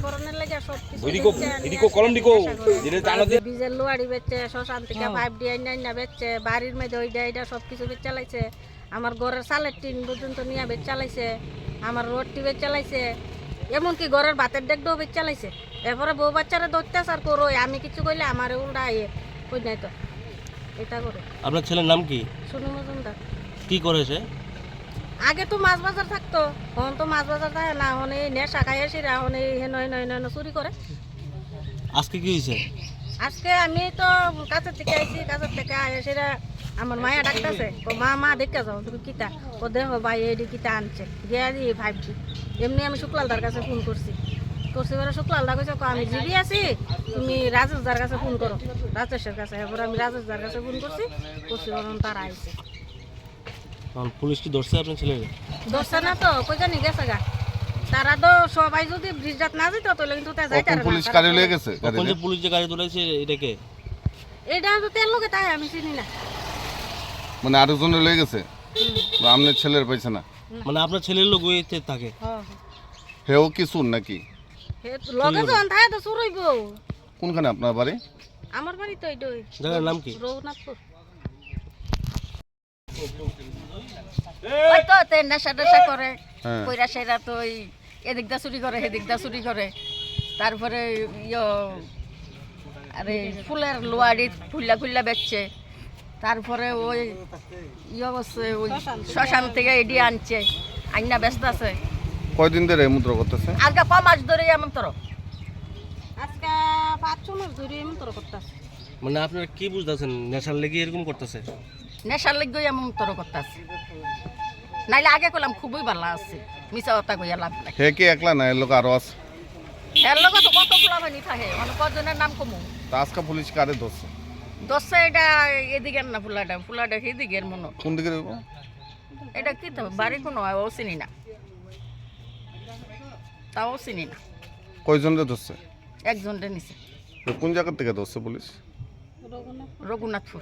নেশাকরণের লাগে সব কিছু বিজের লোয়াড়ি বেচছে, শ্মশান থেকে পাইপ দিয়ে আইনা বেচছে, বাড়ির মধ্যে ওইটা সব কিছু বেচ চালাইছে। আমার ঘরের চালের টিন পর্যন্ত নিয়ে বেচ চালাইছে, আমার রোডটি বেচ চালাইছে, এমনকি ঘরের ভাতের ডেকটাও বেচ চালাইছে। এরপরে বউ বাচ্চারা অত্যাচার করো, আমি কিছু কইলে আমার উল্টা কই নাই তো এটা করে। আপনার ছেলের নাম কি? সোনু মজুমদার। কি করেছে? আগে তো মাছ বাজার থাকতো, এখন তো মাছ বাজার থাকে না, এখন এই নেশা খাই আসি, এখন এই হেন চুরি করে। আজকে কি হয়েছে? আজকে আমি তো কাছের থেকে আইছি, কাছের থেকে সেটা আমার মায়া ডাকতেছে, মা দেখে যাও তুমি কিতা, ও দেখো ভাই এডি কিতা আনছে, গিয়া দিয়ে 5G। এমনি আমি শুক্লালদার কাছে ফোন করছি এবারে শুক্লালদা কইছে আমি জিবি আছি, তুমি রাজেশদার কাছে ফোন করো, রাজেশের কাছে। এবার আমি রাজেশদার কাছে ফোন করছি বরং তারা আইছে। পুলিশ কি ধরছে আপনার ছেলেকে? ধরছে না তো, কই জানি গেছে গা। তারা তো সবাই যদি ব্রিজটাত না যেত তাহলে কিন্তু তা যাইতার না। পুলিশ গাড়ি লয়ে গেছে, কোন যে পুলিশ যে গাড়ি ধরেছে এটাকে? এটা তো তেল লোকে তাই আমি চিনি না। মানে আরেকজন লয়ে গেছে, আপনার ছেলের পাইছে না? মানে আপনার ছেলের লোক ওইতে থাকে? হেও কি শুন নাকি? হে লগে যখন থাকে তো চুর হইব। কোনখানে আপনার বাড়ি? আমার বাড়ি তো এইটাই। জায়গার নাম কি? রঘুনাথপুর। ওই তো নেশা করে, কইরা সেরা তো এদিক দা চুরি করে, সেদিক দা চুরি করে। তারপরে আরে ফুলের লোয়াড়ি খুল্লা বেচছে। তারপরে ওই অবশ্যই ওই শ্মশান থেকে এডি আনছে, আইনা ব্যস্ত আছে। কয়দিন ধরে এমন্ত্র করতেছে? আজকে 5 মাস ধরে এমন তোর। আজকে 5-6 মাস ধরে এমন তোর করতেছে। মানে আপনারা কি বুঝতেছেন নেশার লেগে এরকম করতেছে? নেশার লেগে এমন তোর করতেছে, নাইলে আগে কইলাম খুবই ভালো আছে, মিছা কথা কইয়া লাভ নাই। হে কি একলা না, এর লোক আরো আছে? এর লগে তো কত ফুলাবানি থাকে, মানে কজনের নাম কমু। তা আজকে পুলিশ কারে ধরছে? দশটা এটা এদিকের না, ফুলাটা সেদিকের মনে। কোন দিকে দেবো? এটা কি তো বাড়ি কোনো ও চিনি না, তাও চিনি না। কয়জনরে ধরছে? একজনটা নিছে। কোন জায়গা থেকে ধরছে পুলিশ? রঘুনাথপুর।